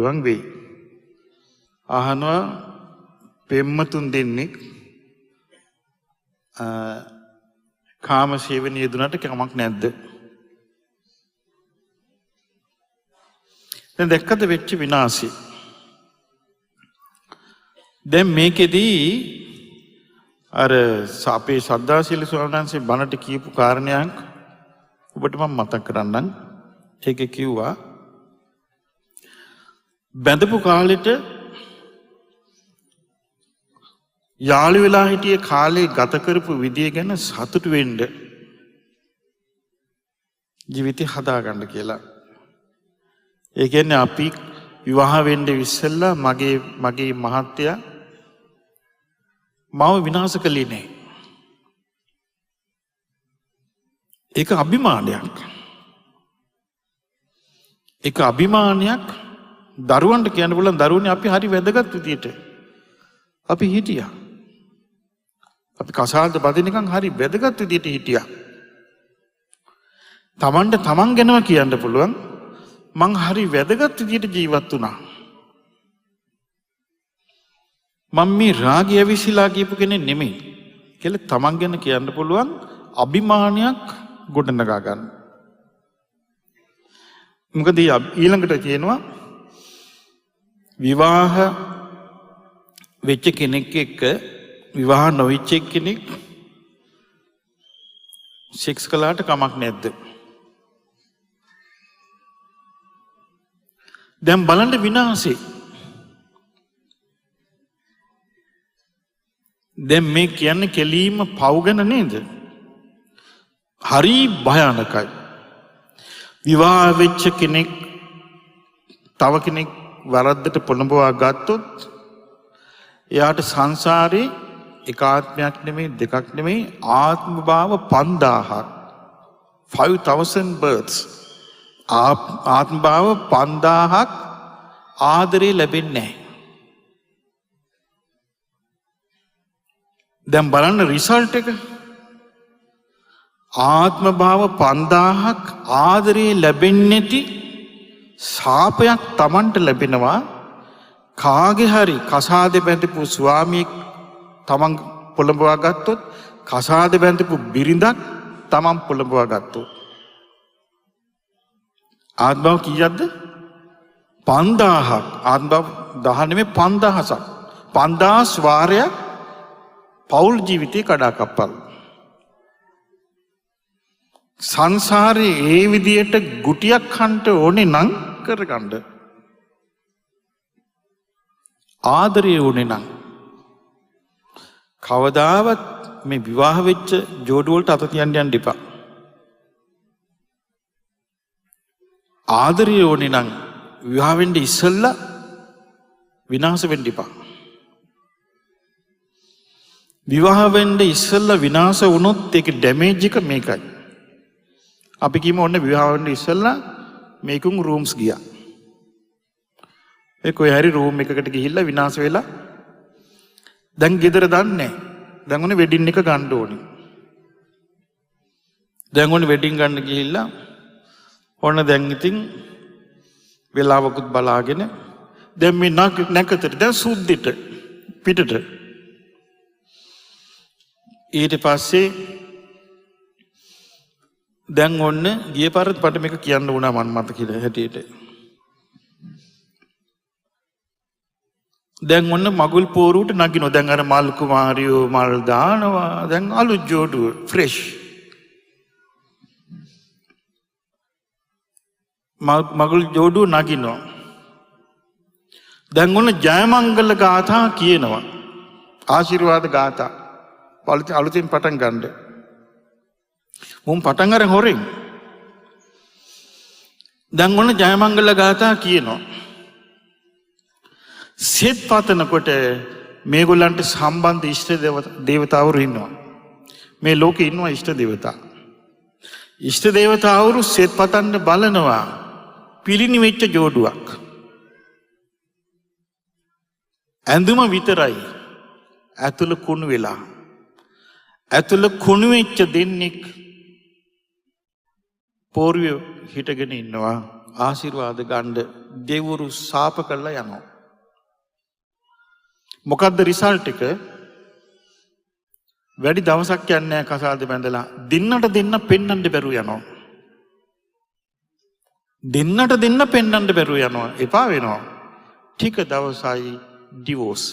පුළුවන් වෙයි. අහනවා පෙම්මතුන් දෙන්නෙක් කාම සේවනයේ යෙදුනට කමක් නැද්ද? දැන් දැක්කද වෙච්ච විනාශය? දැන් මේකෙදී අර අපේ සද්දාශීල ස්වාමීන් වහන්සේ බණට කියපු කාරණයක් ඔබට මම මතක් කරන්නම්. ඒකේ කිව්වා බැඳපු කාලෙට යාළු වෙලා හිටිය කාලේ ගත කරපු විදිය ගැන සතුටු වෙන්න ජීවිතය හදාගන්න කියලා. ඒ කියන්නේ අපි විවාහ වෙන්න ඉස්සෙල්ලා මගේ මහත්තයා මාව විනාශ කළේ නෑ. ඒක අභිමානයක්. ඒක අභිමානයක් දරුවන්ට කියන්න පුළුවන්. දරුවනේ අපි හරි වැදගත් විදියට අපි හිටියා. අපි කසාද බදිනකන් හරි වැදගත් විදියට හිටියා. තමන්ට තමන් ගැනම කියන්න පුළුවන් මං හරි වැදගත් විදියට ජීවත් වුණා. මම මේ රාගය විසිලා කියපු කෙනෙක් නෙමෙයි කියලා තමන් ගැන කියන්න පුළුවන් අභිමානයක් ගොඩනගා ගන්න. මොකද ඊළඟට කියනවා විවාහ වෙච්ච කෙනෙක් එක්ක විවාහ නොවිච්ච කෙනෙක් සෙක්ස් කළාට කමක් නැද්ද? දැන් බලන්න විනාශේ. දැන් මේ කියන්නේ කෙලීම පව් ගැන නේද? හරි භයානකයි. විවාහ වෙච්ච කෙනෙක් තව කෙනෙක් වරද්දට පොළඹවා ගත්තොත් එයාට සංසාරේ එක ආත්මයක් නෙමෙයි දෙකක් නෙමෙයි ආත්ම භාව 5000ක් 5000 births ආත්ම භාව 5000ක් ආදරේ ලැබෙන්නේ නැහැ. දැන් බලන්න රිසල්ට් එක. ආත්ම භාව 5000ක් ආදරේ ලැබෙන්නේ නැති ශාපයක් Tamanට ලැබෙනවා. කාගේ හරි කසාදේ බැඳපු ස්වාමියෙක් Taman පොළඹවා ගත්තොත්, කසාදේ බැඳපු බිරිඳක් Taman පොළඹවා ගත්තොත් ආත්ම භාව කීයක්ද? 5000ක්. ආත්ම භාව 10 නෙමෙයි 5000ක්. 5000 වාරයක් පෞල් ජීවිතේ කඩාකප්පල්. සංසාරේ ඒ විදියට ගුටියක් කන්ට ඕනේ නම් කරගන්න. ආදරය ඕනේ නම් කවදාවත් මේ විවාහ වෙච්ච ජෝඩු වලට අත තියන්න යන්න එපා. ආදරය ඕනේ නම් විවාහ වෙන්න ඉස්සෙල්ලා විනාශ වෙන්න එපා. විවාහ වෙන්න ඉස්සෙල්ලා විනාශ වුණොත් ඒක ඩැමේජ් එක මේකයි. අපි කියමු ඔන්න විවාහ වෙන්න ඉස්සෙල්ලා මේකුම් රූම්ස් ගියා. ඒ කොයි හරි රූම් එකකට ගිහිල්ලා විනාශ වෙලා දැන් ගෙදර දන්නේ. දැන් ඔන්න වෙඩින් එක ගන්න ඕනේ. දැන් ඔන්න වෙඩින් ගන්න ගිහිල්ලා ඔන්න දැන් ඉතින් වෙලාවකුත් බලාගෙන දැන් මේ නැකතට දැන් සුද්දිට පිටට ඊට පස්සේ දැන් ඔන්න ගිය පාරත් මට මේක කියන්න වුණා මන් මත කියලා හැටියට. දැන් ඔන්න මගුල් පෝරුවට නගිනවා. දැන් අර මල් කුමාරියෝ මල් දානවා. දැන් අලුත් ජෝඩුව ෆ්‍රෙෂ්. මගුල් ජෝඩුව නගිනවා. දැන් ඔන්න ජයමංගල ගාථා කියනවා. ආශිර්වාද ගාථා. අලුතින් පටන් ගන්න. මුන් පටන් අර හොරෙන්. දැන් ඔන්න ජයමංගල ගාථා කියනවා. සෙත් පතනකොට මේගොල්ලන්ට සම්බන්ධ ඉෂ්ට දේවතාවරු ඉන්නවා. මේ ලෝකේ ඉන්නවා ඉෂ්ට දේවතා. ඉෂ්ට දේවතාවරු සෙත් පතන්න බලනවා. පිළිනිවෙච්ච ජෝඩුවක්. ඇඳුම විතරයි. ඇතුළ කුණු වෙලා. ඇතුළ කුණු වෙච්ච දෙන්නෙක් පෝරුවේ හිටගෙන ඉන්නවා. ආශිර්වාද ගන්න දෙවරු සාප කරලා යනවා. මොකද්ද රිසල්ට් එක? වැඩි දවසක් යන්නේ නැහැ කසාද බැඳලා දෙන්නට දෙන්න පෙන්නන්න බැරුව යනවා. දෙන්නට දෙන්න පෙන්නන්න බැරුව යනවා. එපා වෙනවා. ටික දවසයි ඩිවෝස්.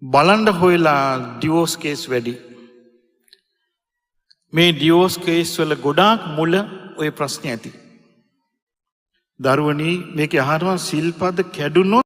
බලන්න හොයලා ඩිවෝස් කේස් වැඩි. මේ ඩිවෝස් කේස් වල ගොඩාක් මුල ඔය ප්‍රශ්නේ ඇති. දරුවනි මේක අහනවා සිල්පද කැඩුනොත්